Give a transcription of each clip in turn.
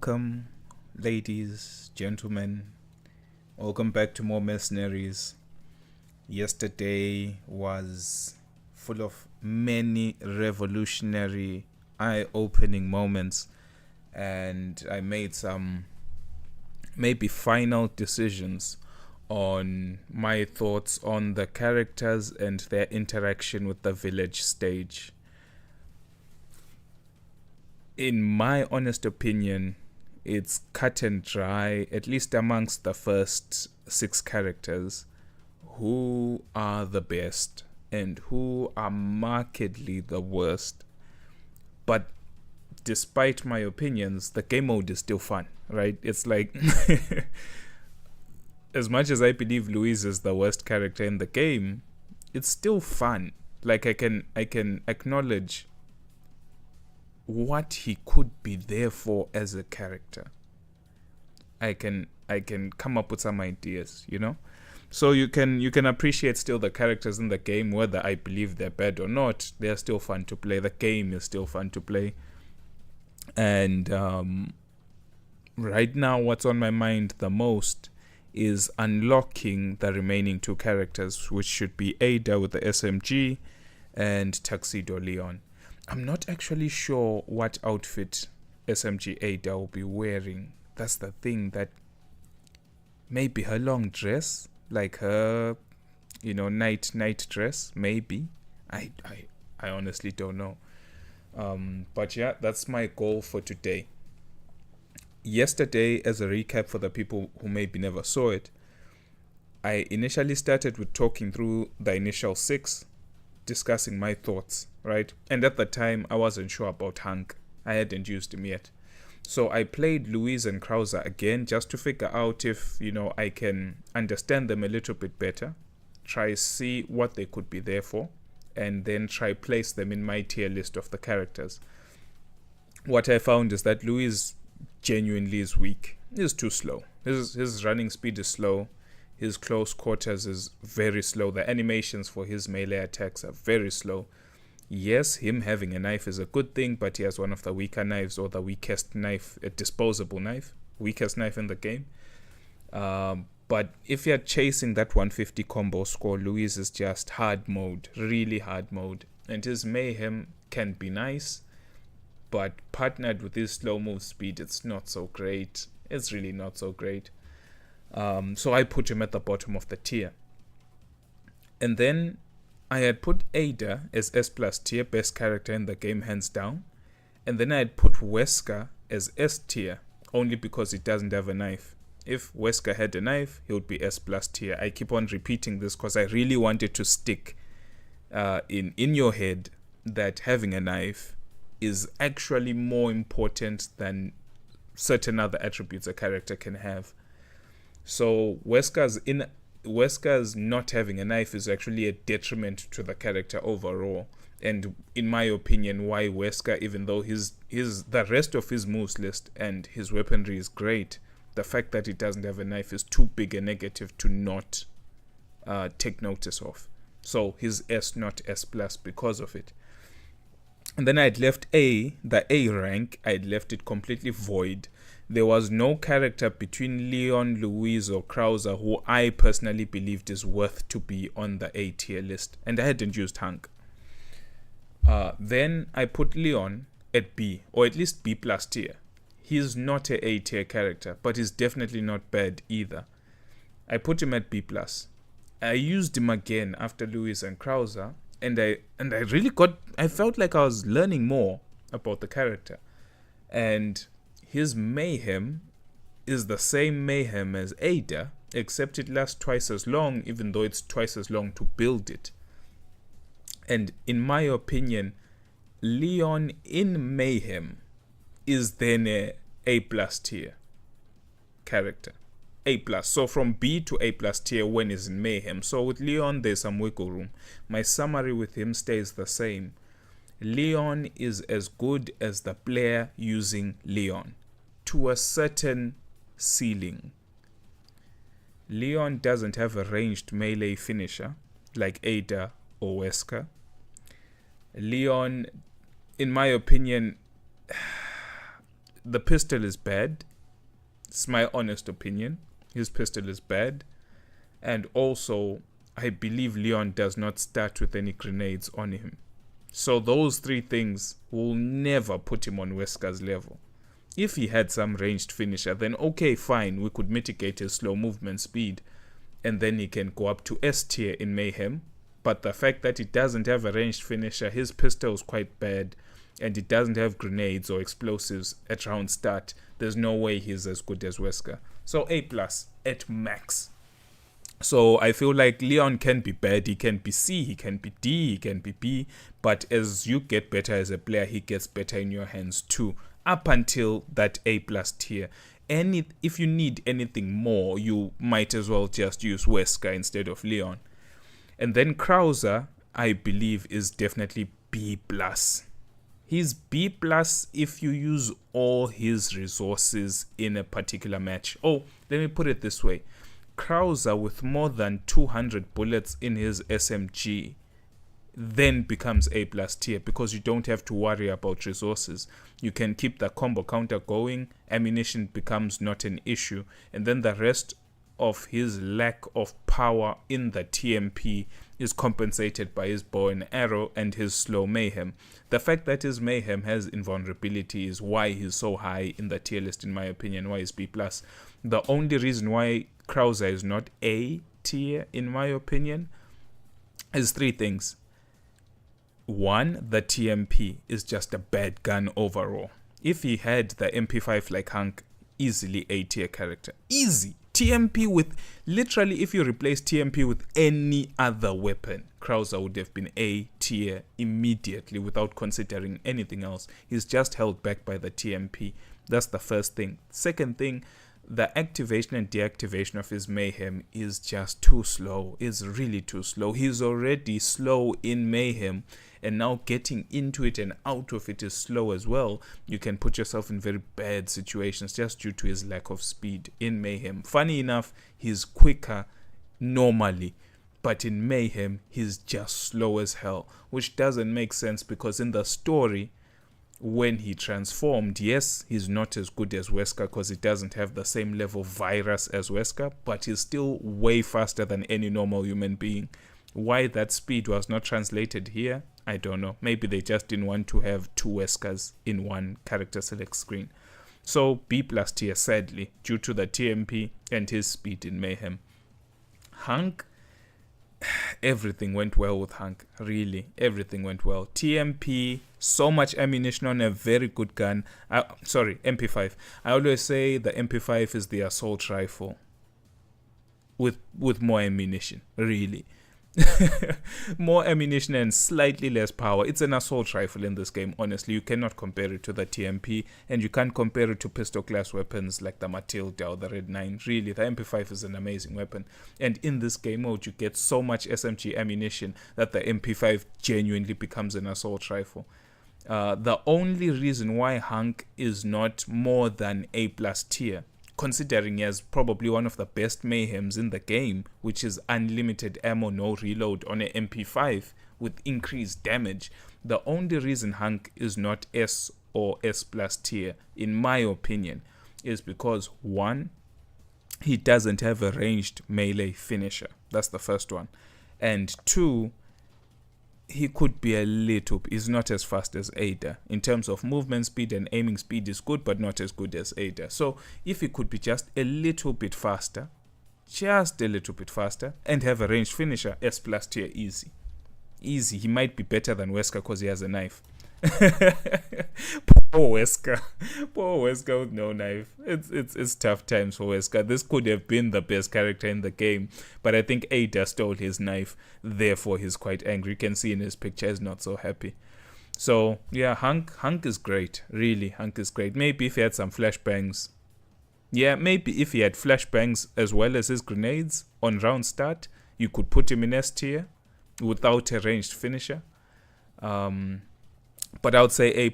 Welcome, ladies, gentlemen. Welcome back to more Mercenaries. Yesterday was full of many revolutionary, eye-opening moments, and I made some maybe final decisions on my thoughts on the characters and their interaction with the village stage. In my honest opinion, it's cut and dry, at least amongst the first 6 characters, who are the best and who are markedly the worst. But despite my opinions, the game mode is still fun, right? It's like, as much as I believe Louise is the worst character in the game, it's still fun. Like I can acknowledge what he could be there for as a character. I can come up with some ideas, So you can appreciate still the characters in the game, whether I believe they're bad or not. They're still fun to play. The game is still fun to play. And right now, what's on my mind the most is unlocking the remaining 2 characters, which should be Ada with the SMG and Tuxedo Leon. I'm not actually sure what outfit SMG Ada will be wearing. That's the thing, that maybe her long dress, like her, night dress, maybe. I honestly don't know. But yeah, that's my goal for today. Yesterday, as a recap for the people who maybe never saw it, I initially started with talking through the initial 6, discussing my thoughts, right? And at the time, I wasn't sure about Hank. I hadn't used him yet. So I played Louise and Krauser again just to figure out if, I can understand them a little bit better, try see what they could be there for, and then try place them in my tier list of the characters. What I found is that Louise genuinely is weak. He's too slow. His running speed is slow. His close quarters is very slow. The animations for his melee attacks are very slow. Yes, him having a knife is a good thing, but he has one of the weaker knives, or the weakest knife, a disposable knife, weakest knife in the game. But if you're chasing that 150 combo score, Louise is just hard mode, really hard mode. And his mayhem can be nice, but partnered with his slow move speed, it's not so great. It's really not so great. So I put him at the bottom of the tier. And then I had put Ada as S+ tier, best character in the game hands down. And then I had put Wesker as S tier, only because he doesn't have a knife. If Wesker had a knife, he would be S+ tier. I keep on repeating this because I really wanted to stick in your head that having a knife is actually more important than certain other attributes a character can have. So Wesker's not having a knife is actually a detriment to the character overall. And in my opinion, why Wesker, even though the rest of his moves list and his weaponry is great, the fact that he doesn't have a knife is too big a negative to not take notice of. So he's S, not S+ because of it. And then I'd left the A rank, I'd left it completely void. There was no character between Leon, Louise, or Krauser who I personally believed is worth to be on the A tier list. And I hadn't used Hank. Then I put Leon at B, or at least B+ tier. He's not a A tier character, but he's definitely not bad either. I put him at B+. I used him again after Louise and Krauser, and I felt like I was learning more about the character. And his mayhem is the same mayhem as Ada, except it lasts twice as long, even though it's twice as long to build it. And in my opinion, Leon in mayhem is then a A+ tier character. A+. So from B to A+ tier when he's in mayhem. So with Leon, there's some wiggle room. My summary with him stays the same. Leon is as good as the player using Leon to a certain ceiling. Leon doesn't have a ranged melee finisher like Ada or Wesker. Leon, in my opinion, the pistol is bad. It's my honest opinion. His pistol is bad. And also, I believe Leon does not start with any grenades on him. So those three things will never put him on Wesker's level. If he had some ranged finisher, then okay, fine, we could mitigate his slow movement speed, and then he can go up to S tier in Mayhem. But the fact that he doesn't have a ranged finisher, his pistol is quite bad, and he doesn't have grenades or explosives at round start, there's no way he's as good as Wesker. So A+ at max. So I feel like Leon can be bad, he can be C, he can be D, he can be B, but as you get better as a player, he gets better in your hands too, up until that A+ tier. If you need anything more, you might as well just use Wesker instead of Leon. And then Krauser, I believe, is definitely B+. He's B+ if you use all his resources in a particular match. Oh, let me put it this way. Krauser with more than 200 bullets in his SMG then becomes A+ tier because you don't have to worry about resources. You can keep the combo counter going, ammunition becomes not an issue, and then the rest of his lack of power in the TMP is compensated by his bow and arrow and his slow mayhem. The fact that his mayhem has invulnerability is why he's so high in the tier list, in my opinion, why he's B+. The only reason why Krauser is not A tier, in my opinion, is three things. One, the TMP is just a bad gun overall. If he had the MP5 like Hank, easily A tier character. Easy. TMP with, literally, if you replace TMP with any other weapon, Krauser would have been A tier immediately without considering anything else. He's just held back by the TMP. That's the first thing. Second thing, the activation and deactivation of his mayhem is just too slow. It's really too slow. He's already slow in mayhem, and now getting into it and out of it is slow as well. You can put yourself in very bad situations just due to his lack of speed in mayhem. Funny enough, he's quicker normally, but in mayhem he's just slow as hell, which doesn't make sense because in the story, when he transformed, yes, he's not as good as Wesker because he doesn't have the same level virus as Wesker, but he's still way faster than any normal human being. Why that speed was not translated here, I don't know. Maybe they just didn't want to have two Weskers in one character select screen. So B+ tier, sadly, due to the TMP and his speed in mayhem. Hank, everything went well with Hank, really, everything went well. TMP, so much ammunition on a very good gun. MP5. I always say the MP5 is the assault rifle with more ammunition, really. More ammunition and slightly less power. It's an assault rifle in this game, honestly. You cannot compare it to the TMP, and you can't compare it to pistol class weapons like the Matilda or the Red 9. Really, the MP5 is an amazing weapon, and in this game mode you get so much SMG ammunition that the MP5 genuinely becomes an assault rifle. The only reason why Hank is not more than A+ tier, considering he has probably one of the best mayhems in the game, which is unlimited ammo, no reload on an MP5 with increased damage. The only reason Hank is not S or S+ tier, in my opinion, is because one, he doesn't have a ranged melee finisher. That's the first one. And two, he could be a little, he's not as fast as Ada. In terms of movement speed and aiming speed is good, but not as good as Ada. So if he could be just a little bit faster, and have a ranged finisher, S+ tier, easy. Easy. He might be better than Wesker because he has a knife. Poor Wesker. Poor Wesker with no knife. It's tough times for Wesker. This could have been the best character in the game, but I think Ada stole his knife, therefore he's quite angry. You can see in his picture he's not so happy. So yeah, Hank is great. Really, Hank is great. Maybe if he had some flashbangs. Yeah, maybe if he had flashbangs as well as his grenades on round start, you could put him in S tier without a ranged finisher. But I would say A+,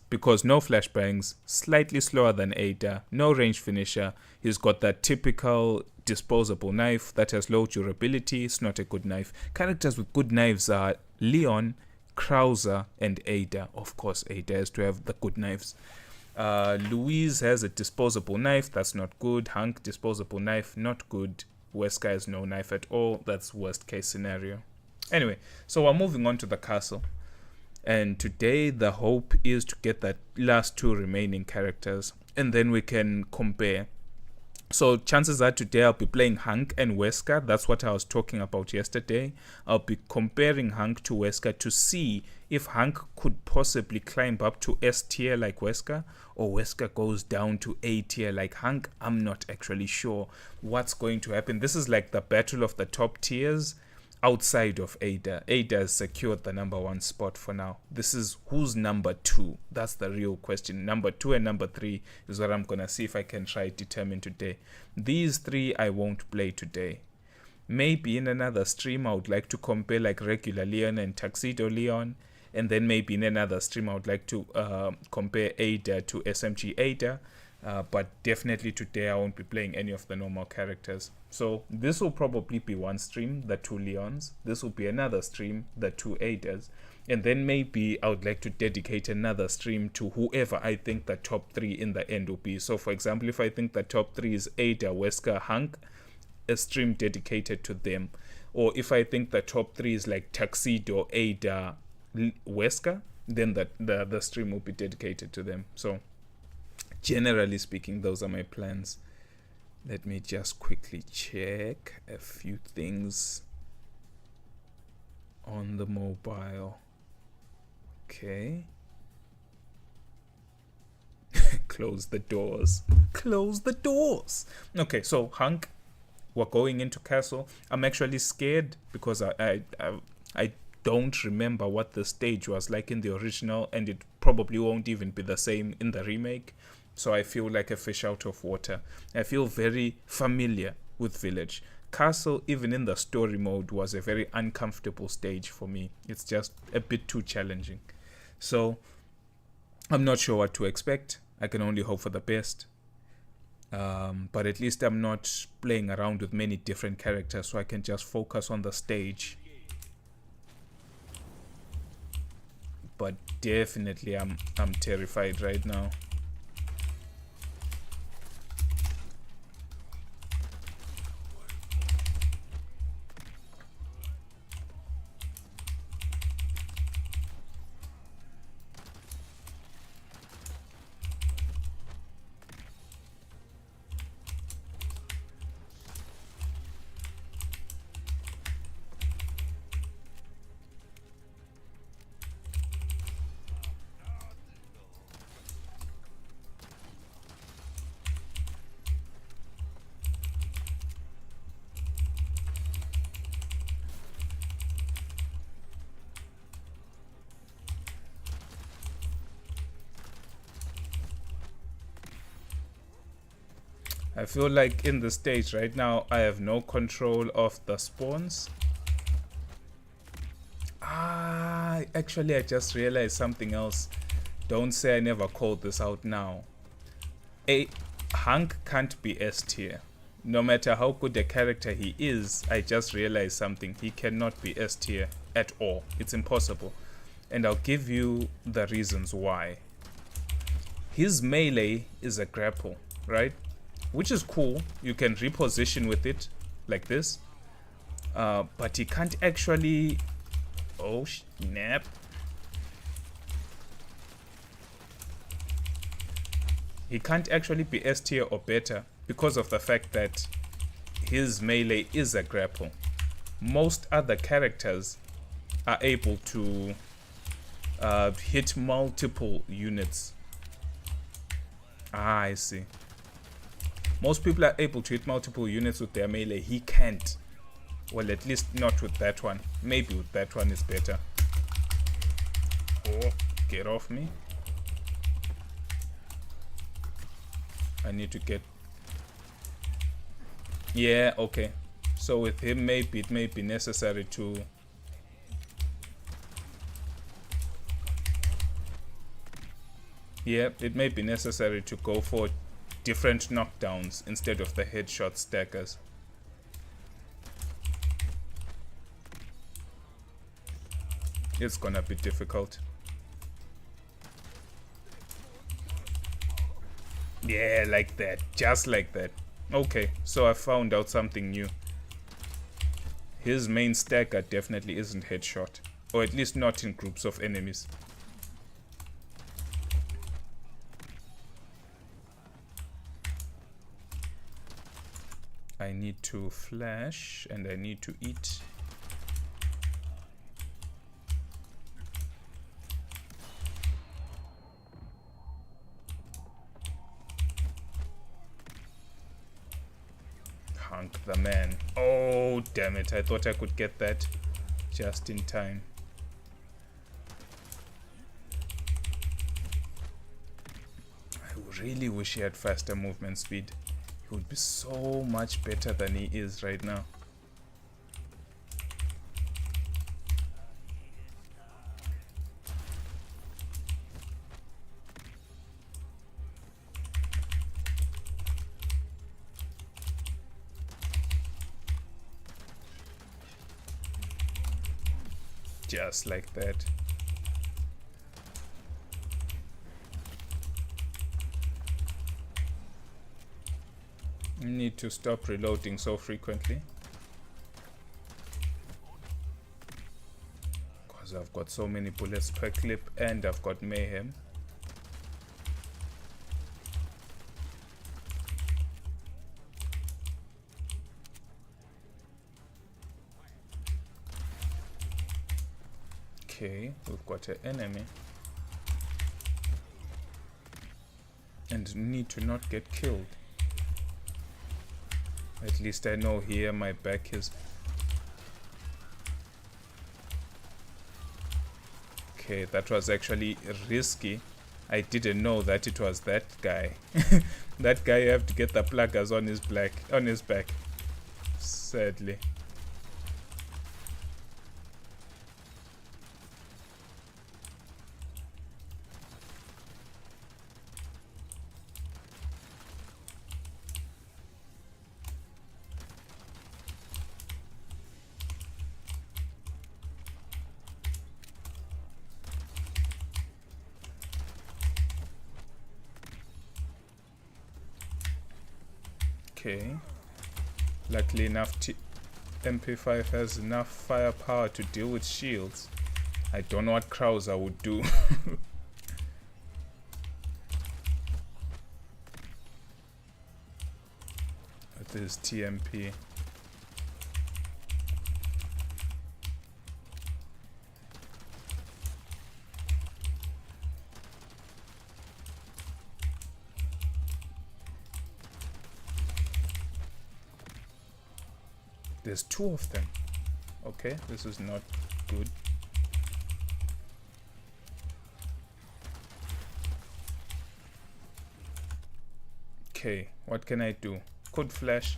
because no flashbangs, slightly slower than Ada, no range finisher. He's got that typical disposable knife that has low durability. It's not a good knife. Characters with good knives are Leon, Krauser, and Ada. Of course, Ada has to have the good knives. Louise has a disposable knife. That's not good. Hank, disposable knife, not good. Wesker has no knife at all. That's worst case scenario. Anyway, so we're moving on to the castle. And today the hope is to get that last two remaining characters. And then we can compare. So chances are today I'll be playing Hank and Wesker. That's what I was talking about yesterday. I'll be comparing Hank to Wesker to see if Hank could possibly climb up to S tier like Wesker, or Wesker goes down to A tier like Hank. I'm not actually sure what's going to happen. This is like the battle of the top tiers outside of Ada. Ada has secured the number one spot for now. This is who's number two. That's the real question. Number two and number three is what I'm gonna see if I can try determine today. These three I won't play today. Maybe in another stream I would like to compare like regular Leon and Tuxedo Leon, and then maybe in another stream I would like to compare Ada to SMG Ada. But definitely today I won't be playing any of the normal characters. So this will probably be one stream, the two Leons. This will be another stream, the two Adas. And then maybe I would like to dedicate another stream to whoever I think the top three in the end will be. So for example, if I think the top three is Ada, Wesker, Hank, a stream dedicated to them. Or if I think the top three is like Tuxedo, Ada, Wesker, then the stream will be dedicated to them. So generally speaking, those are my plans. Let me just quickly check a few things on the mobile. Okay. Close the doors. Close the doors. Okay, so Hank, we're going into castle. I'm actually scared because I don't remember what the stage was like in the original, and it probably won't even be the same in the remake. So I feel like a fish out of water. I feel very familiar with Village. Castle, even in the story mode, was a very uncomfortable stage for me. It's just a bit too challenging. So I'm not sure what to expect. I can only hope for the best. But at least I'm not playing around with many different characters, so I can just focus on the stage. But definitely I'm terrified right now. I feel like in the stage right now, I have no control of the spawns. Actually, I just realized something else. Don't say I never called this out now. Hank can't be S tier. No matter how good a character he is, I just realized something. He cannot be S tier at all. It's impossible. And I'll give you the reasons why. His melee is a grapple, right? Which is cool. You can reposition with it like this. But he can't actually... Oh, snap. He can't actually be S tier or better because of the fact that his melee is a grapple. Most other characters are able to hit multiple units. I see. Most people are able to hit multiple units with their melee. He can't. Well, at least not with that one. Maybe with that one is better. Oh, get off me. I need to get... Yeah, okay. So with him, maybe it may be necessary to... Yeah, it may be necessary to go for different knockdowns instead of the headshot stackers. It's gonna be difficult. Yeah, like that. Just like that. Okay, so I found out something new. His main stagger definitely isn't headshot. Or at least not in groups of enemies. I need to flash and I need to eat. Hunk the man. Oh, damn it. I thought I could get that just in time. I really wish he had faster movement speed. He would be so much better than he is right now. Just like that. I need to stop reloading so frequently. Because I've got so many bullets per clip and I've got mayhem. Okay, we've got an enemy. And need to not get killed. At least I know here my back is... Okay, that was actually risky. I didn't know that it was that guy. That guy, you have to get the pluggers on his back. Sadly. Okay, luckily enough MP5 has enough firepower to deal with shields. I don't know what Krauser would do. With his TMP. There's two of them. Okay, this is not good. Okay, what can I do? Could flash.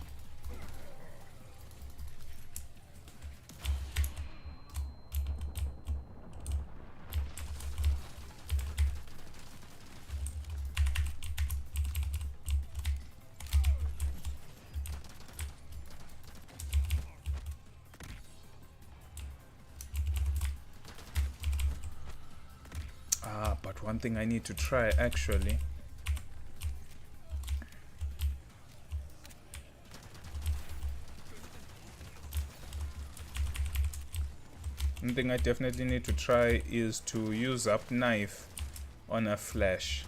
But one thing I need to try actually. One thing I definitely need to try is to use up knife on a flash.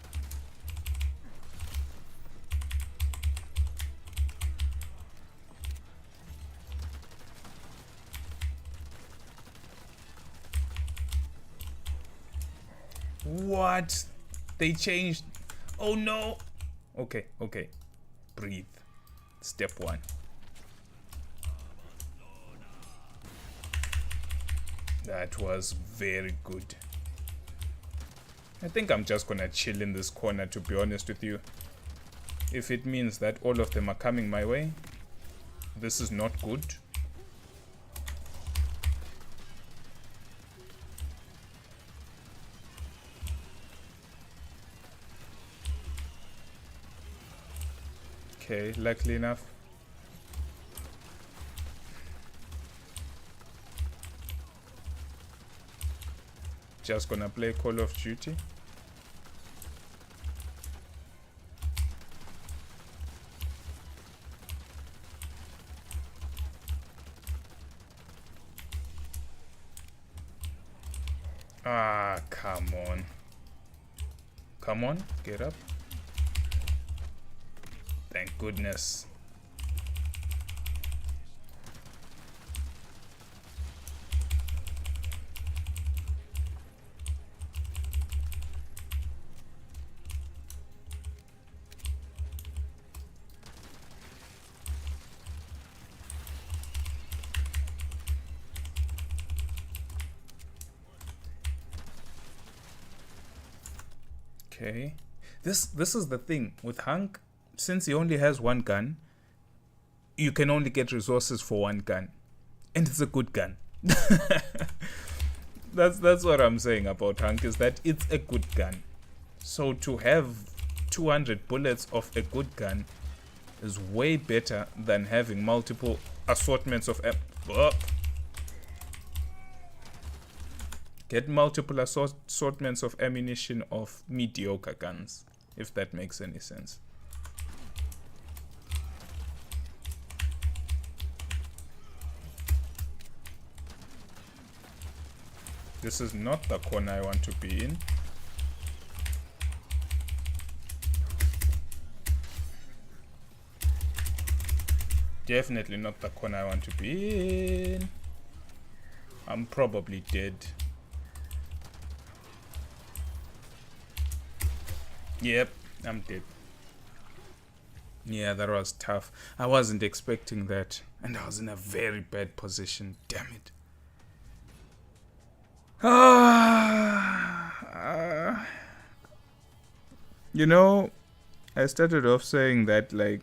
What? They changed. Oh no. Okay, okay. Breathe. Step one. That was very good. I think I'm just gonna chill in this corner, to be honest with you. If it means that all of them are coming my way, this is not good. Okay, luckily enough. Just gonna play Call of Duty. Ah, come on. Come on, get up. Thank goodness. Okay. This is the thing with Hank. Since he only has one gun, you can only get resources for one gun, and it's a good gun. That's what I'm saying about Hank, is that it's a good gun. So to have 200 bullets of a good gun is way better than having multiple assortments of get multiple assortments of ammunition of mediocre guns, if that makes any sense. This is not the corner I want to be in. Definitely not the corner I want to be in. I'm probably dead. Yep, I'm dead. Yeah, that was tough. I wasn't expecting that. And I was in a very bad position. Damn it. You know, I started off saying that, like,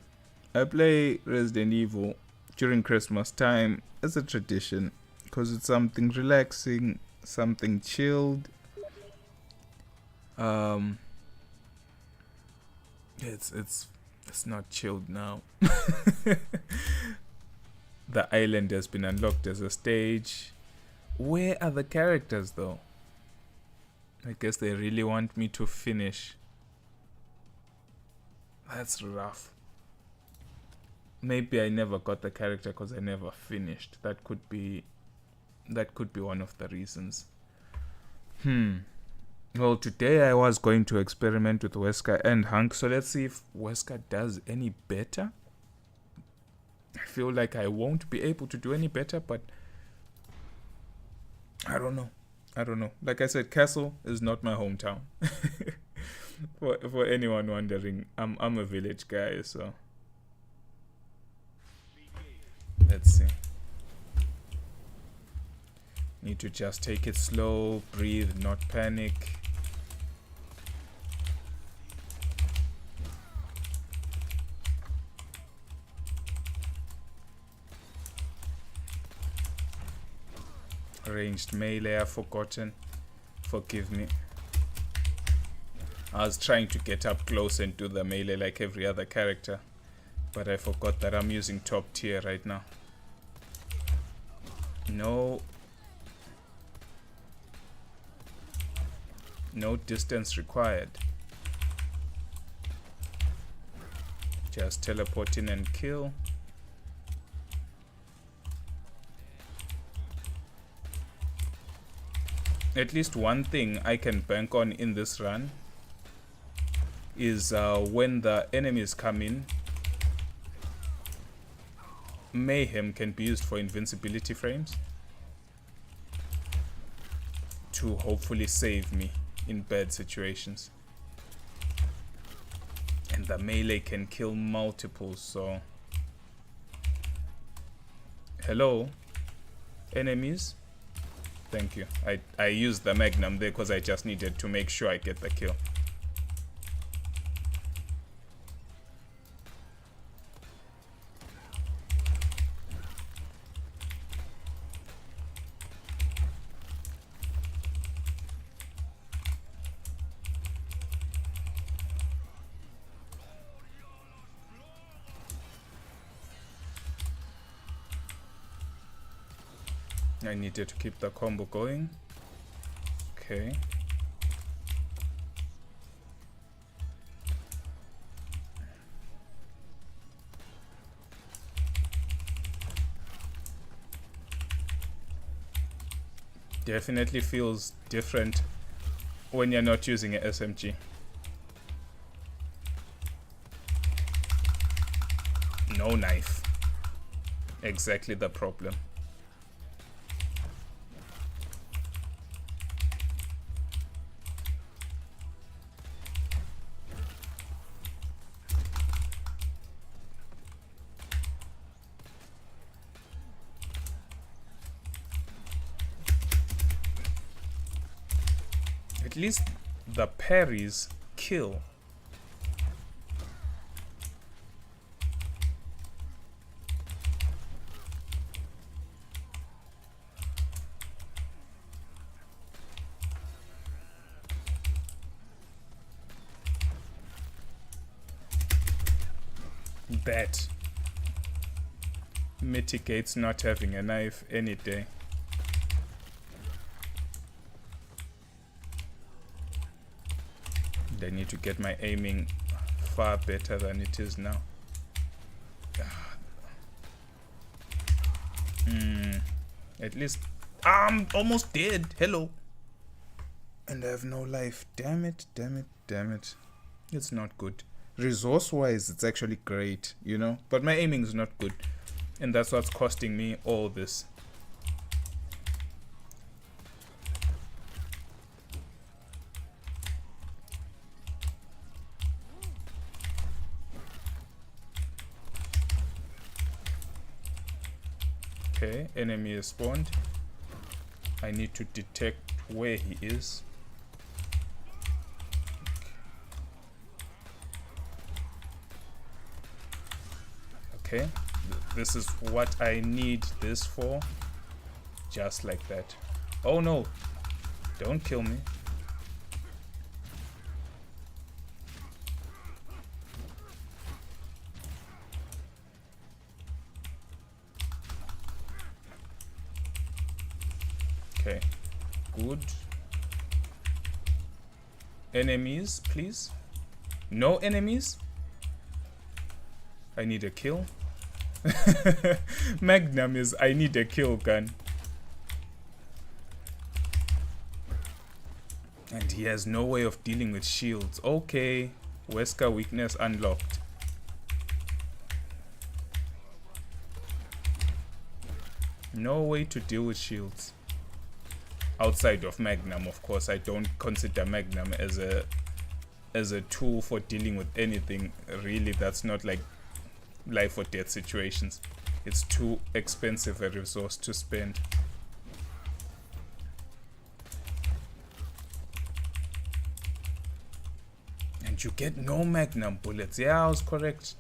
I play Resident Evil during Christmas time as a tradition because it's something relaxing, something chilled. It's not chilled now. The island has been unlocked as a stage. Where are the characters though? I guess they really want me to finish. That's rough. Maybe I never got the character because I never finished. That could be one of the reasons. Well, today I was going to experiment with Wesker and Hank, so let's see if Wesker does any better. I feel like I won't be able to do any better, but I don't know. Like I said, Castle is not my hometown. For anyone wondering, I'm a village guy, so let's see. Need to just take it slow, breathe, not panic. Ranged melee, I've forgotten. Forgive me. I was trying to get up close and do the melee like every other character, but I forgot that I'm using top tier right now. No distance required. Just teleport in and kill. At least one thing I can bank on in this run is when the enemies come in, Mayhem can be used for invincibility frames to hopefully save me in bad situations. And the melee can kill multiples, so hello enemies. Thank you. I used the Magnum there because I just needed to make sure I get the kill. I needed to keep the combo going. Okay. Definitely feels different when you're not using an SMG. No knife. Exactly the problem. At least the parries kill. That mitigates not having a knife any day. I need to get my aiming far better than it is now. At least I'm almost dead. Hello. And I have no life. Damn it, damn it, damn it. It's not good. Resource wise, it's actually great, you know, but my aiming is not good, and that's what's costing me all this. Okay, enemy is spawned. I need to detect where he is. Okay, this is what I need this for. Just like that. Oh no, don't kill me. Okay, good. Enemies, please. No enemies. I need a kill. Magnum is I need a kill gun. And he has no way of dealing with shields. Okay, Wesker weakness unlocked. No way to deal with shields. Outside of Magnum, of course. I don't consider Magnum as a tool for dealing with anything. Really, that's not like life or death situations. It's too expensive a resource to spend. And you get no Magnum bullets. Yeah, I was correct.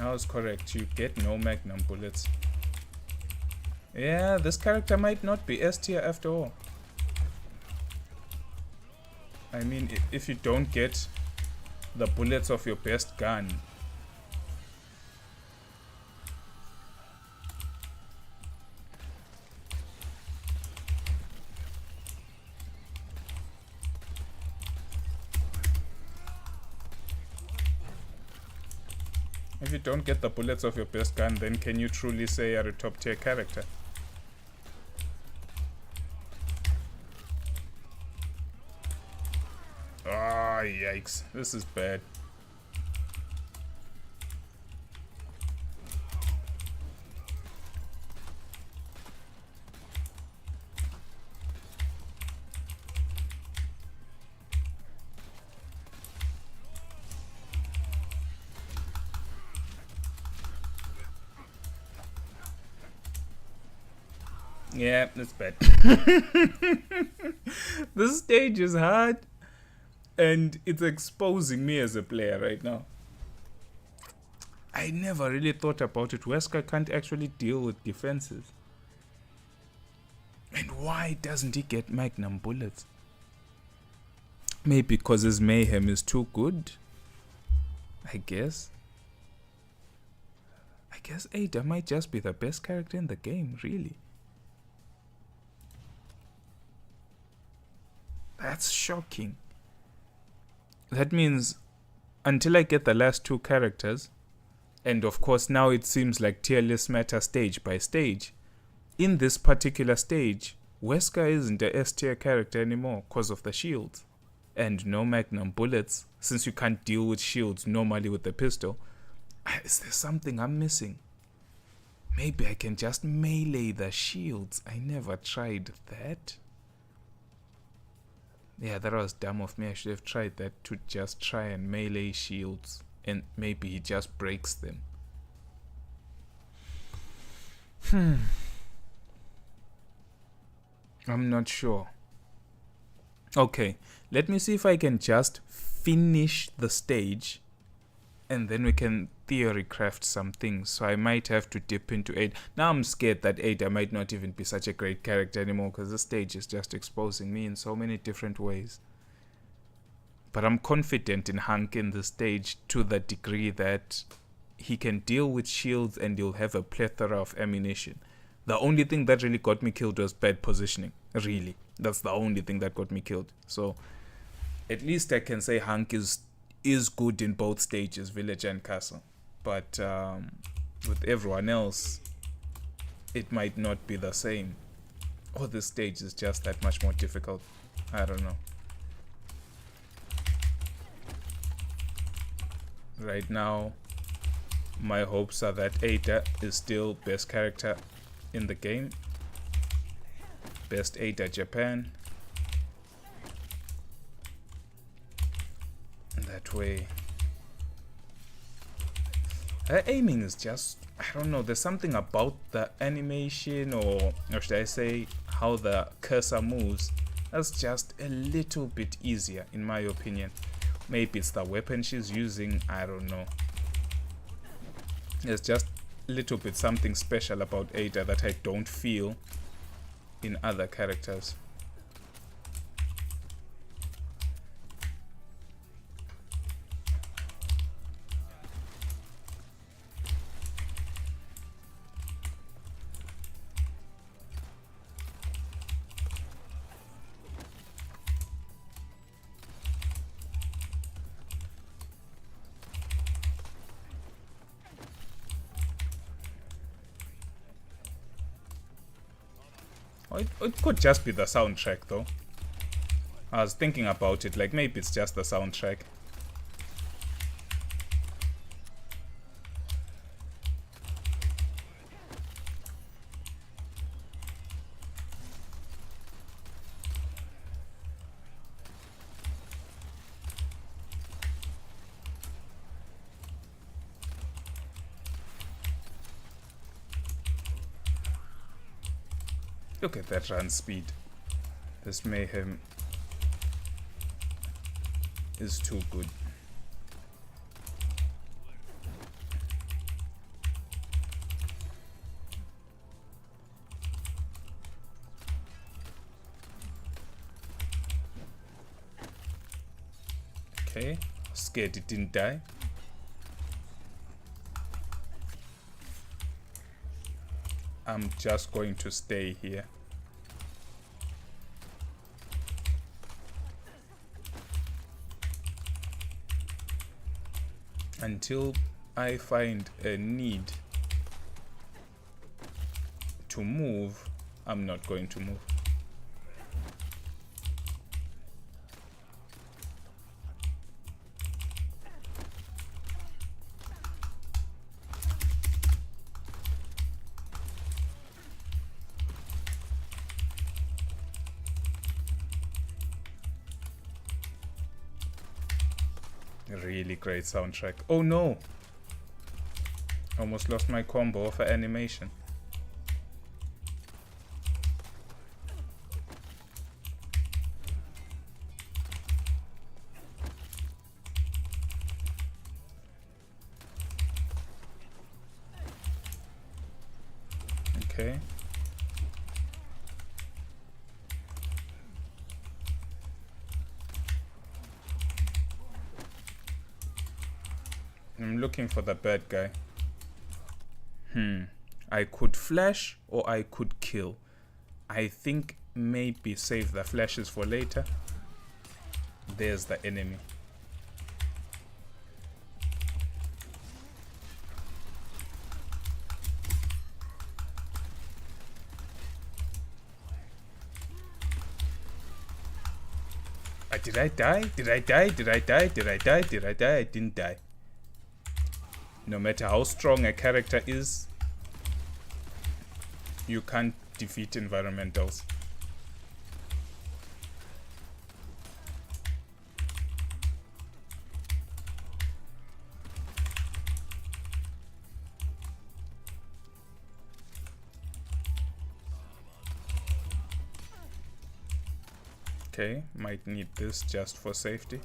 I was correct. You get no Magnum bullets. Yeah, this character might not be S tier after all. I mean, if you don't get the bullets of your best gun, if you don't get the bullets of your best gun, then can you truly say you're a top tier character? Ah, yikes. This is bad. Yeah, that's bad. This stage is hard, and it's exposing me as a player right now. I never really thought about it. Wesker can't actually deal with defenses. And why doesn't he get Magnum bullets? Maybe because his mayhem is too good? I guess. I guess Ada might just be the best character in the game, really. That's shocking. That means until I get the last two characters, and of course now it seems like tier list matter stage by stage, in this particular stage, Wesker isn't a S tier character anymore because of the shields and no magnum bullets, since you can't deal with shields normally with the pistol. Is there something I'm missing? Maybe I can just melee the shields. I never tried that. Yeah, that was dumb of me. I should have tried that, to just try and melee shields, and maybe he just breaks them. I'm not sure. Okay, let me see if I can just finish the stage and then we can theory craft some things. So I might have to dip into 8. Now I'm scared that 8 I might not even be such a great character anymore, because the stage is just exposing me in so many different ways. But I'm confident in Hank in the stage to the degree that he can deal with shields and he'll have a plethora of ammunition. The only thing that really got me killed was bad positioning. Really. That's the only thing that got me killed. So at least I can say Hank is good in both stages, village and castle. But with everyone else, it might not be the same. Or this stage is just that much more difficult. I don't know. Right now, my hopes are that Ada is still best character in the game. Best Ada Japan. That way. Her aiming is just, I don't know, there's something about the animation, or should I say how the cursor moves, that's just a little bit easier in my opinion. Maybe it's the weapon she's using, I don't know. There's just a little bit something special about Ada that I don't feel in other characters. It could just be the soundtrack though. I was thinking about it, like maybe it's just the soundtrack. Look at that run speed. This mayhem is too good. Okay, scared it didn't die. I'm just going to stay here. Until I find a need to move, I'm not going to move. Really great soundtrack. Oh no! Almost lost my combo of animation. Okay. I'm looking for the bad guy. I could flash or I could kill. I think maybe save the flashes for later. There's the enemy. Did I die? Did I die? Did I die? Did I die? Did I die? I didn't die. No matter how strong a character is, you can't defeat environmentals. Okay, might need this just for safety.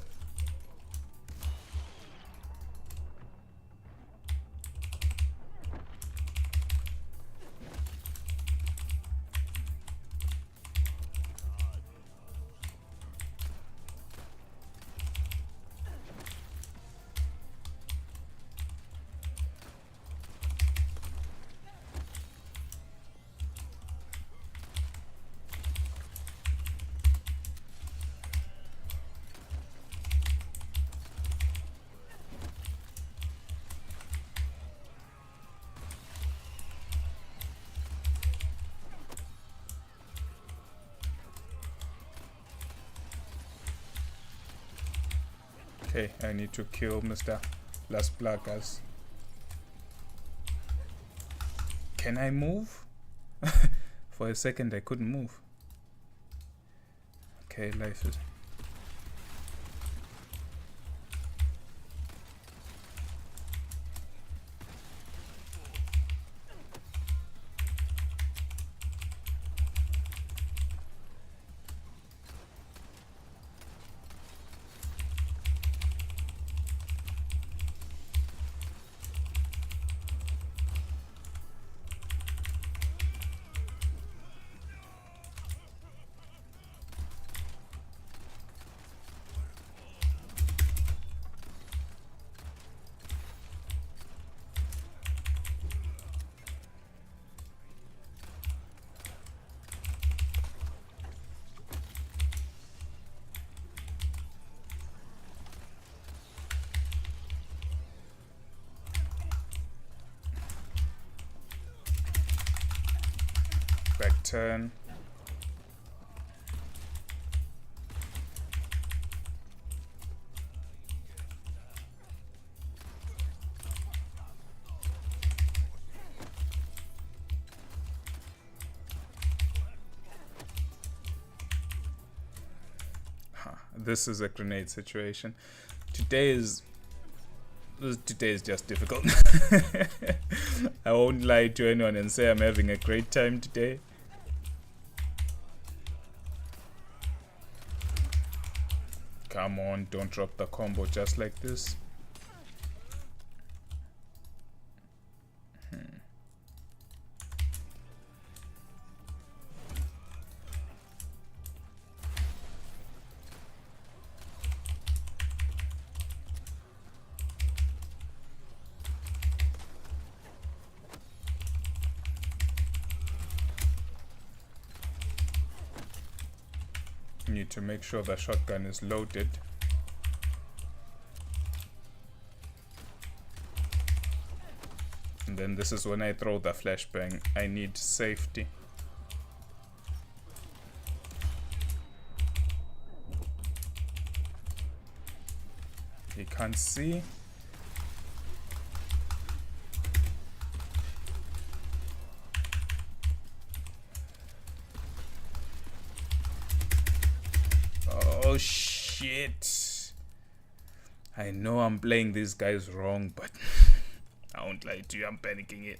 Okay, I need to kill Mr. Las Placas. Can I move? For a second I couldn't move. Okay, life is... Back turn. This is a grenade situation. Today is just difficult. I won't lie to anyone and say I'm having a great time today. Come on, don't drop the combo just like this. Need to make sure the shotgun is loaded. And then this is when I throw the flashbang. I need safety. He can't see. Oh shit. I know I'm playing these guys wrong, but I won't lie to you, I'm panicking it.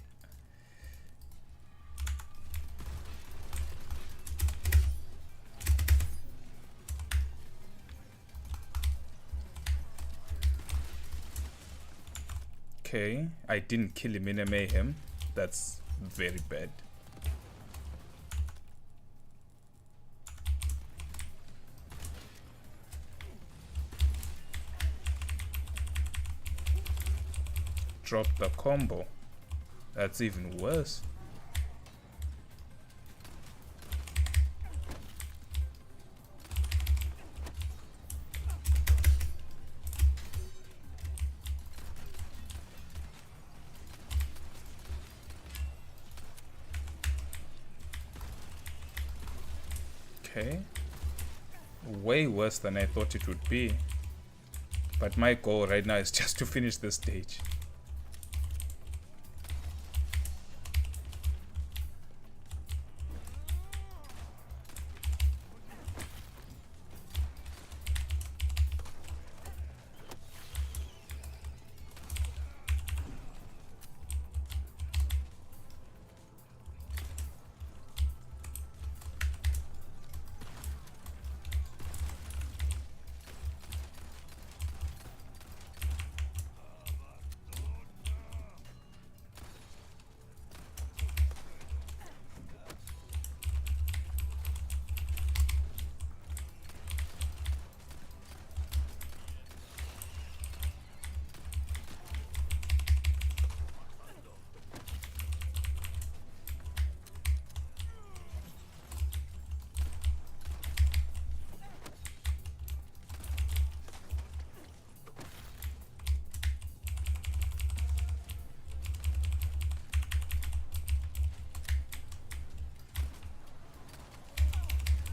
Okay, I didn't kill him in a mayhem. That's very bad. Drop the combo. That's even worse. Okay. Way worse than I thought it would be. But my goal right now is just to finish this stage.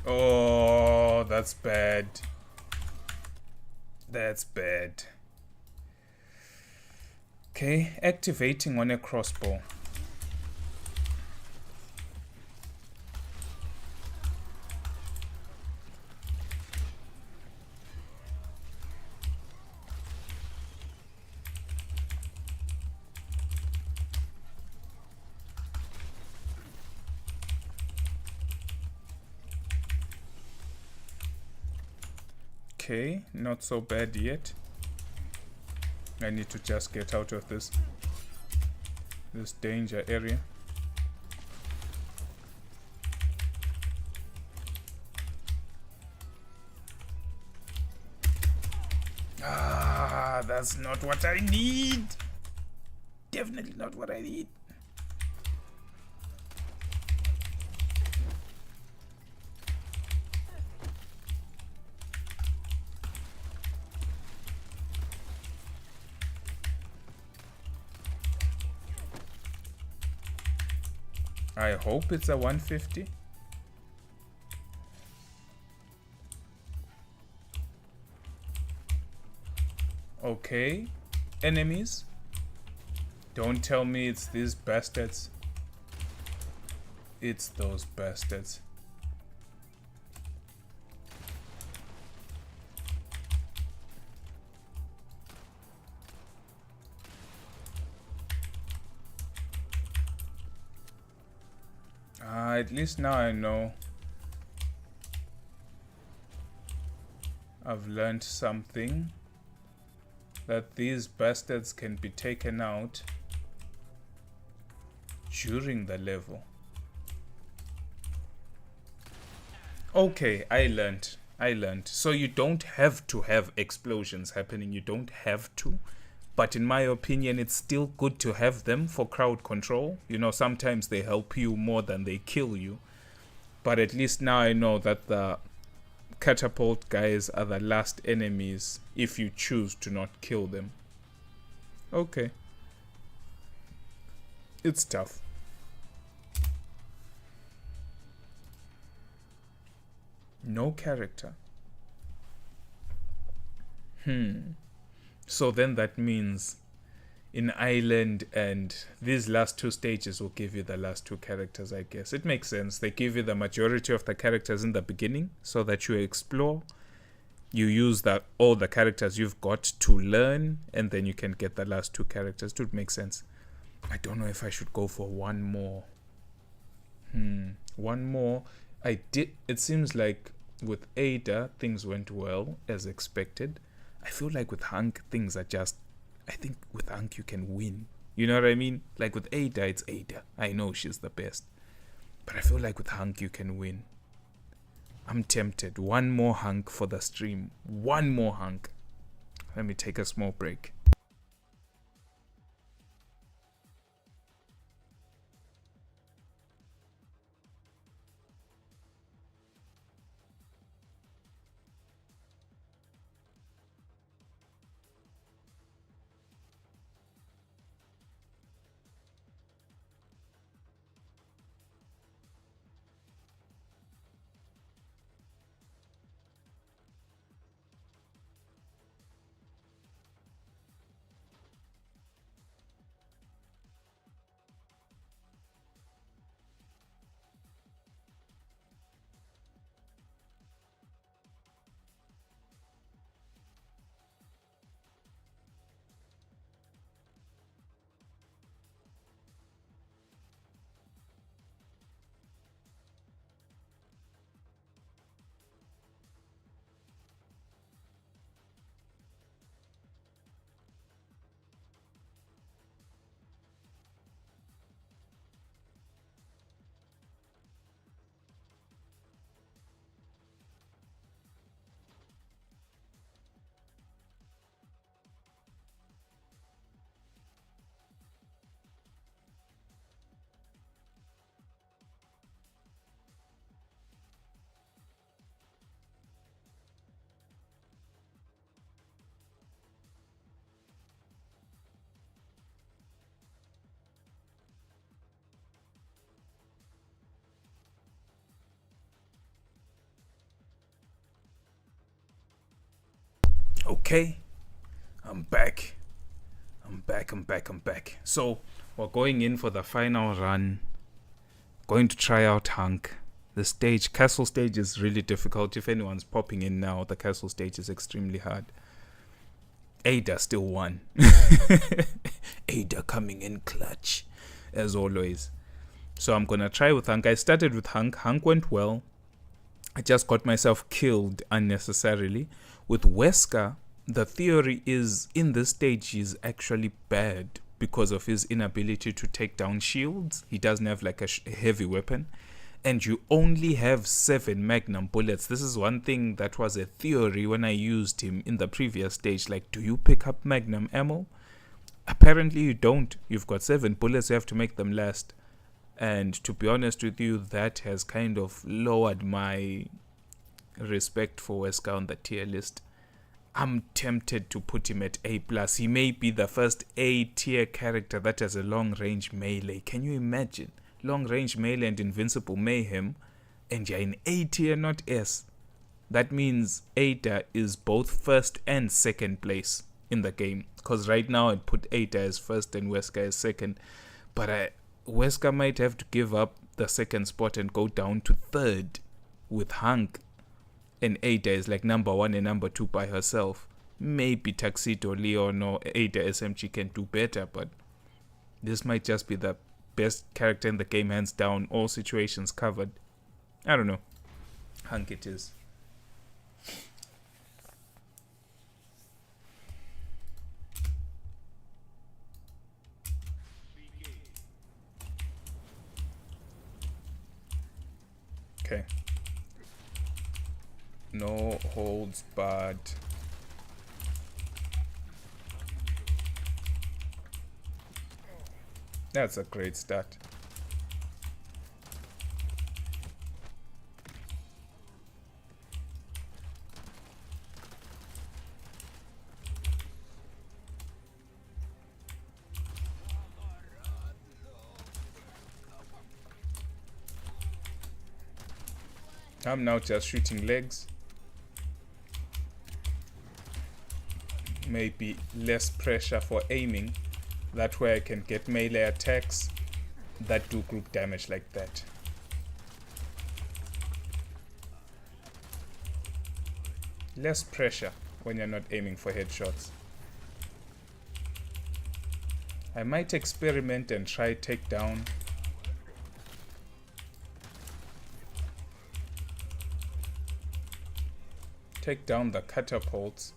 Oh, that's bad. That's bad. Okay, activating on a crossbow. Okay, not so bad yet. I need to just get out of this danger area. Ah, that's not what I need. Definitely not what I need. I hope it's a 150. Okay, enemies. Don't tell me it's these bastards. It's those bastards. At least now I know. I've learned something. That these bastards can be taken out during the level. Okay, I learned. So you don't have to have explosions happening. You don't have to. But in my opinion, it's still good to have them for crowd control. You know, sometimes they help you more than they kill you. But at least now I know that the catapult guys are the last enemies if you choose to not kill them. Okay. It's tough. No character. So then that means in Island and these last two stages will give you the last two characters, I guess. It makes sense. They give you the majority of the characters in the beginning so that you explore. You use all the characters you've got to learn, and then you can get the last two characters. It would make sense. I don't know if I should go for one more. One more. It seems like with Ada, things went well as expected. I feel like with Hank, things are just... I think with Hank, you can win. You know what I mean? Like with Ada, it's Ada. I know she's the best. But I feel like with Hank, you can win. I'm tempted. One more Hank for the stream. One more Hank. Let me take a small break. Okay, I'm back. I'm back. So, we're going in for the final run. Going to try out Hunk. The stage, castle stage, is really difficult. If anyone's popping in now, the castle stage is extremely hard. Ada still won. Ada coming in clutch, as always. So I'm gonna try with Hunk. I started with Hunk. Hunk went well. I just got myself killed unnecessarily. With Wesker, the theory is in this stage he's actually bad because of his inability to take down shields. He doesn't have like a heavy weapon. And you only have 7 magnum bullets. This is one thing that was a theory when I used him in the previous stage. Like, do you pick up magnum ammo? Apparently you don't. You've got 7 bullets, you have to make them last. And to be honest with you, that has kind of lowered my respect for Wesker on the tier list. I'm tempted to put him at A+. He may be the first A tier character that has a long range melee. Can you imagine? Long range melee and invincible mayhem, and you're in A tier, not S. That means Ada is both first and second place in the game. Because right now I'd put Ada as first and Wesker as second. But Wesker might have to give up the second spot and go down to third with Hunk. And Ada is like number 1 and number 2 by herself. Maybe Tuxedo Leon or Ada SMG can do better, but this might just be the best character in the game, hands down, all situations covered. I don't know. Hunk it is. Okay. No holds barred. That's a great start. I'm now just shooting legs. Maybe less pressure for aiming. That way I can get melee attacks that do group damage like that. Less pressure when you're not aiming for headshots. I might experiment and try takedown. Take down the catapults.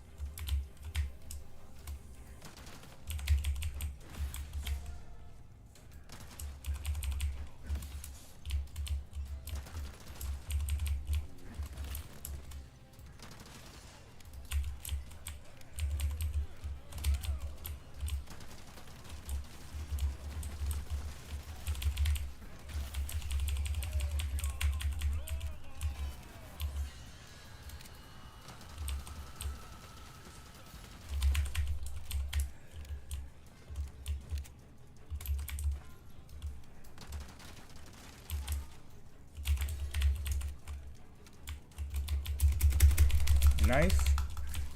Knife.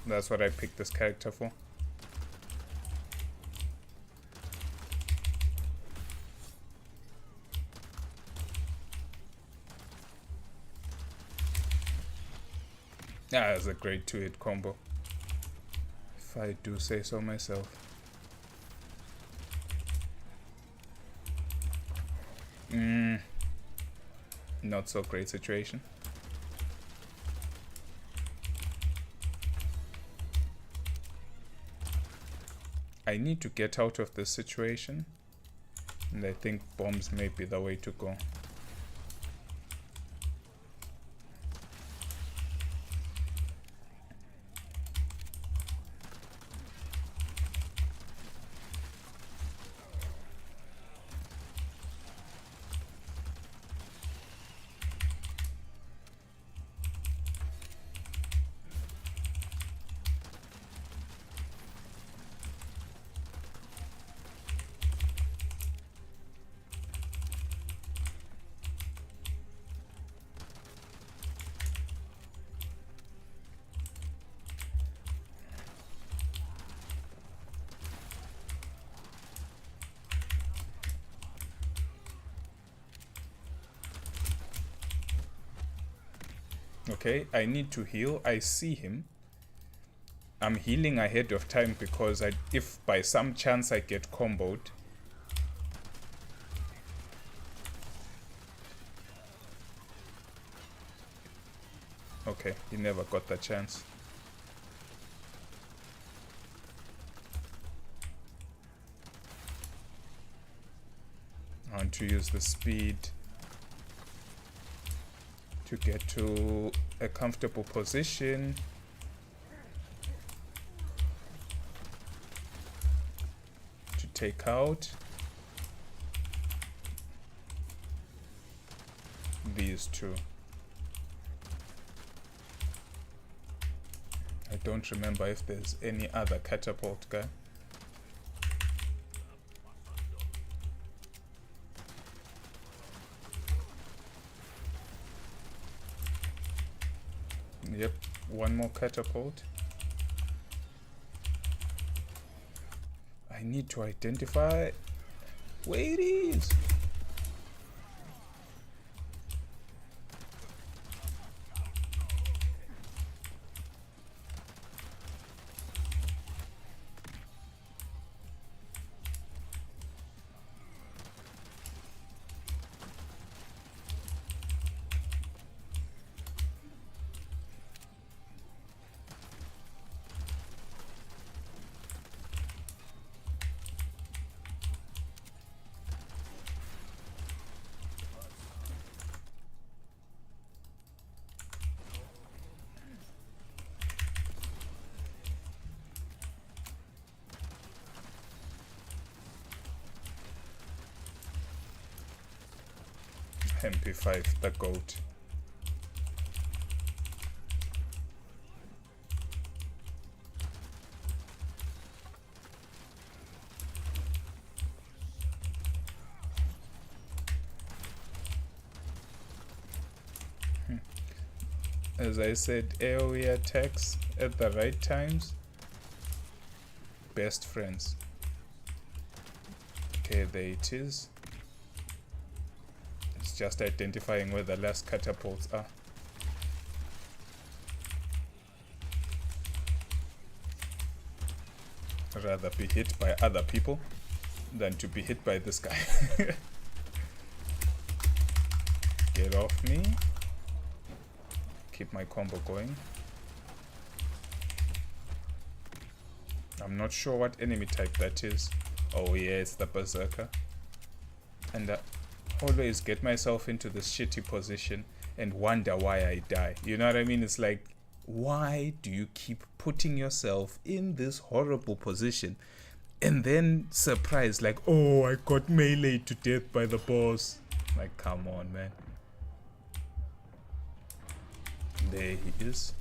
That's what I picked this character for. That's a great 2-hit combo, if I do say so myself. Not so great situation. I need to get out of this situation, and I think bombs may be the way to go. Okay, I need to heal. I see him. I'm healing ahead of time because if by some chance I get comboed. Okay, he never got the chance. I want to use the speed to get to a comfortable position. To take out these two. I don't remember if there's any other catapult guy. Yep, one more catapult. I need to identify where it is. MP5, the goat. As I said, AoE attacks at the right times, best friends. Okay, there it is. It's just identifying where the last catapults are. Rather be hit by other people than to be hit by this guy. Get off me. Keep my combo going. I'm not sure what enemy type that is. Oh yeah, it's the berserker. And I always get myself into this shitty position and wonder why I die. You know what I mean? It's like, why do you keep putting yourself in this horrible position and then surprised like, oh, I got meleeed to death by the boss. Like, come on, man. There he is.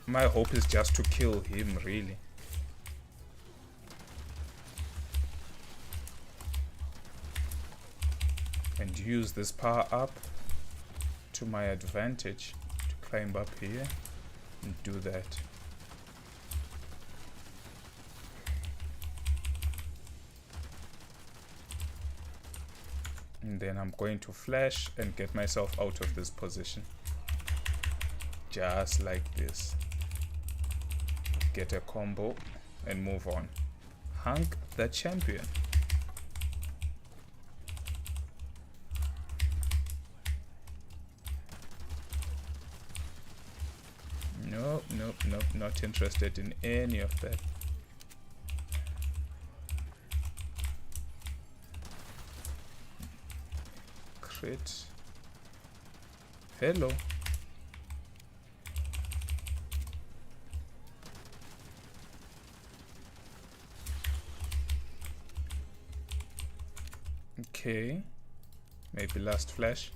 My hope is just to kill him, really. And use this power up to my advantage to climb up here and do that. And then I'm going to flash and get myself out of this position. Just like this. Get a combo and move on. Hank the champion. Nope, nope, nope, not interested in any of that. Crit. Hello. Okay. Maybe last flash.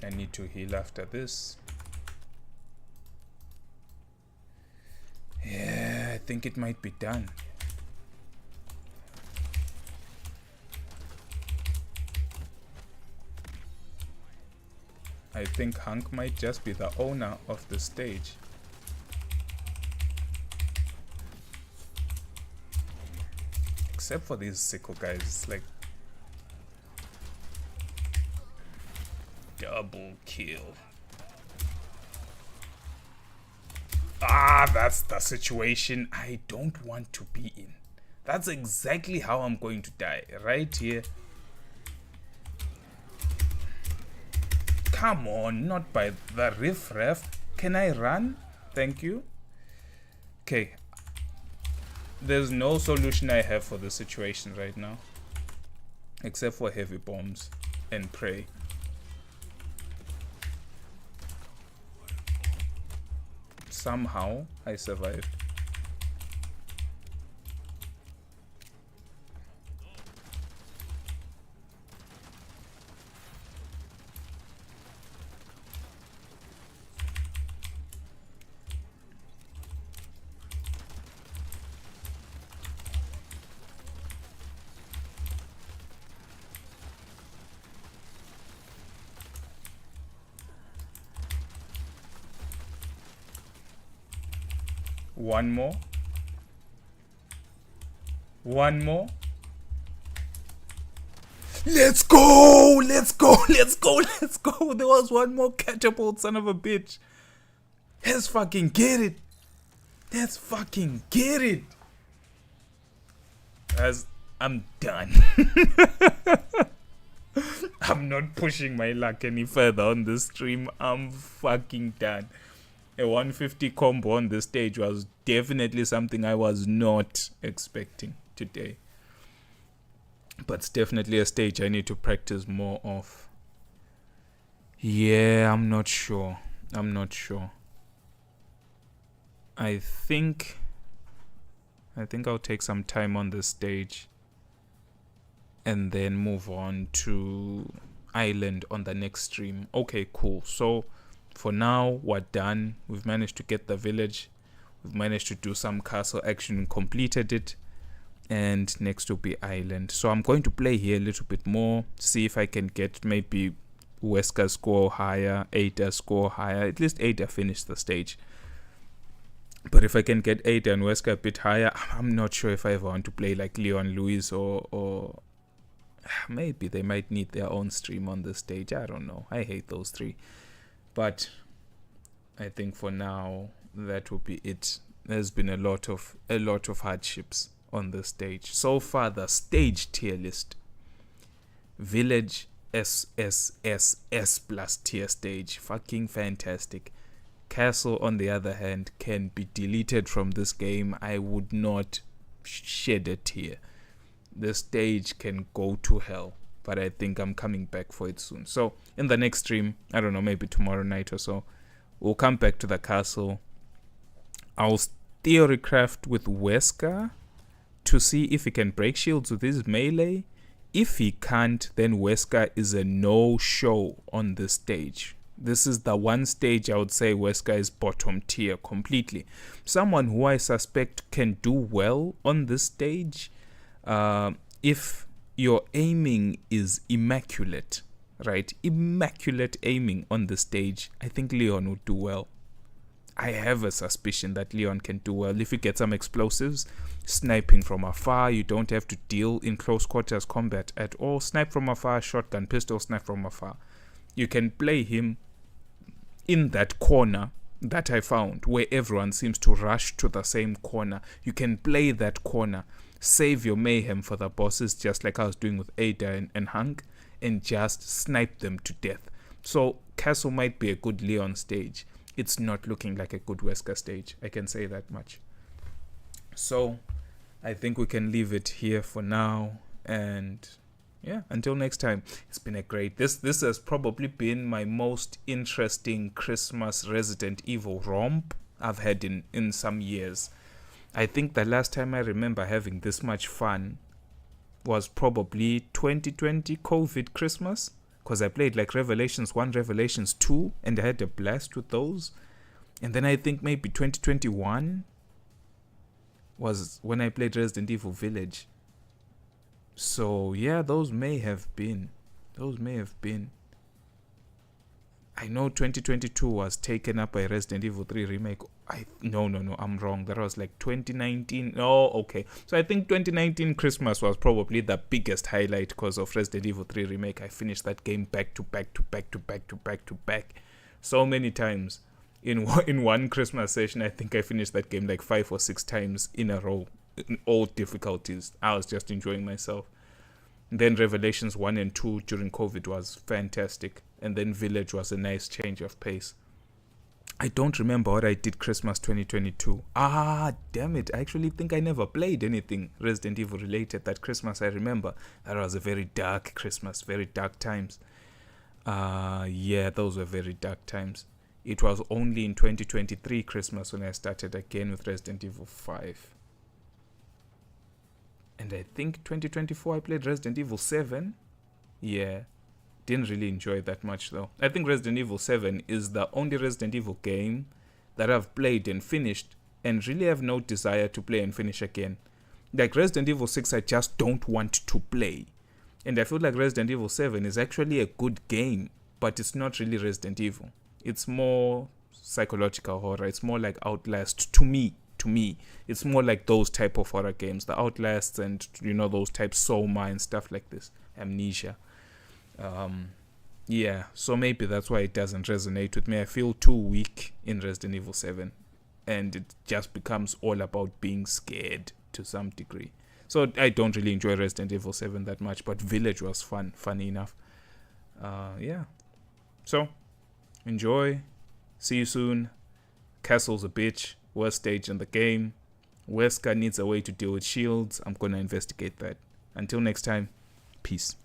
I need to heal after this. Yeah, I think it might be done. I think Hank might just be the owner of the stage. Except for these sickle guys, it's like double kill. Ah, that's the situation I don't want to be in. That's exactly how I'm going to die, right here. Come on, not by the riff-raff. Can I run? Thank you. Okay. There's no solution I have for the situation right now. Except for heavy bombs and pray. Somehow, I survived. One more. One more. Let's go! Let's go! Let's go! Let's go! There was one more catapult, son of a bitch. Let's fucking get it. Let's fucking get it. As I'm done. I'm not pushing my luck any further on this stream. I'm fucking done. A 150 combo on this stage was definitely something I was not expecting today. But it's definitely a stage I need to practice more of. Yeah, I'm not sure. I'm not sure. I think I'll take some time on this stage and then move on to Island on the next stream. Okay, cool. So for now, we're done. We've managed to get the village. We've managed to do some castle action and completed it. And next will be Island. So I'm going to play here a little bit more. See if I can get maybe Wesker score higher, Ada score higher. At least Ada finished the stage. But if I can get Ada and Wesker a bit higher, I'm not sure if I ever want to play like Leon Lewis or maybe they might need their own stream on this stage. I don't know. I hate those three. But I think for now that will be it. There's been a lot of hardships on the stage. So far the stage tier list. Village SSSS plus tier stage. Fucking fantastic. Castle on the other hand can be deleted from this game. I would not shed a tear. The stage can go to hell. But I think I'm coming back for it soon. So in the next stream, I don't know, maybe tomorrow night or so, we'll come back to the castle. I'll theorycraft with Wesker to see if he can break shields with his melee. If he can't, then Wesker is a no-show on this stage. This is the one stage I would say Wesker is bottom tier completely. Someone who I suspect can do well on this stage, if your aiming is immaculate, right? Immaculate aiming on the stage. I think Leon would do well. I have a suspicion that Leon can do well. If you get some explosives, sniping from afar, you don't have to deal in close quarters combat at all. Snipe from afar, shotgun, pistol, snipe from afar. You can play him in that corner that I found where everyone seems to rush to the same corner. You can play that corner. Save your mayhem for the bosses, just like I was doing with Ada and Hank, and just snipe them to death. So Castle might be a good Leon stage. It's not looking like a good Wesker stage. I can say that much. So I think we can leave it here for now. And yeah, until next time. It's been a great... This has probably been my most interesting Christmas Resident Evil romp I've had in some years. I think the last time I remember having this much fun was probably 2020 COVID Christmas, because I played like Revelations 1, Revelations 2, and I had a blast with those. And then I think maybe 2021 was when I played Resident Evil Village. So yeah, those may have been. I know 2022 was taken up by Resident Evil 3 Remake. No, I'm wrong. That was like 2019. Oh, okay. So I think 2019 Christmas was probably the biggest highlight because of Resident Evil 3 Remake. I finished that game back to back to back to back to back to back so many times. In one Christmas session, I think I finished that game like 5 or 6 times in a row, in all difficulties. I was just enjoying myself. Then Revelations 1 and 2 during COVID was fantastic. And then Village was a nice change of pace. I don't remember what I did Christmas 2022. Damn it. I actually think I never played anything Resident Evil related that Christmas. I remember that was a very dark Christmas, very dark times. Yeah, those were very dark times. It was only in 2023 Christmas when I started again with Resident Evil 5. And I think 2024 I played Resident Evil 7. Yeah. Didn't really enjoy that much though. I think Resident Evil 7 is the only Resident Evil game that I've played and finished and really have no desire to play and finish again. Like Resident Evil 6 I just don't want to play. And I feel like Resident Evil 7 is actually a good game, but it's not really Resident Evil. It's more psychological horror. It's more like Outlast to me. It's more like those type of horror games, the Outlasts and those types, Soma and stuff like this, Amnesia. Yeah, so maybe that's why it doesn't resonate with me. I feel too weak in Resident Evil 7, and it just becomes all about being scared to some degree. So I don't really enjoy Resident Evil 7 that much, but Village was funny enough. Yeah, so enjoy. See you soon. Castle's a bitch. Worst stage in the game. Wesker needs a way to deal with shields. I'm gonna investigate that. Until next time, peace.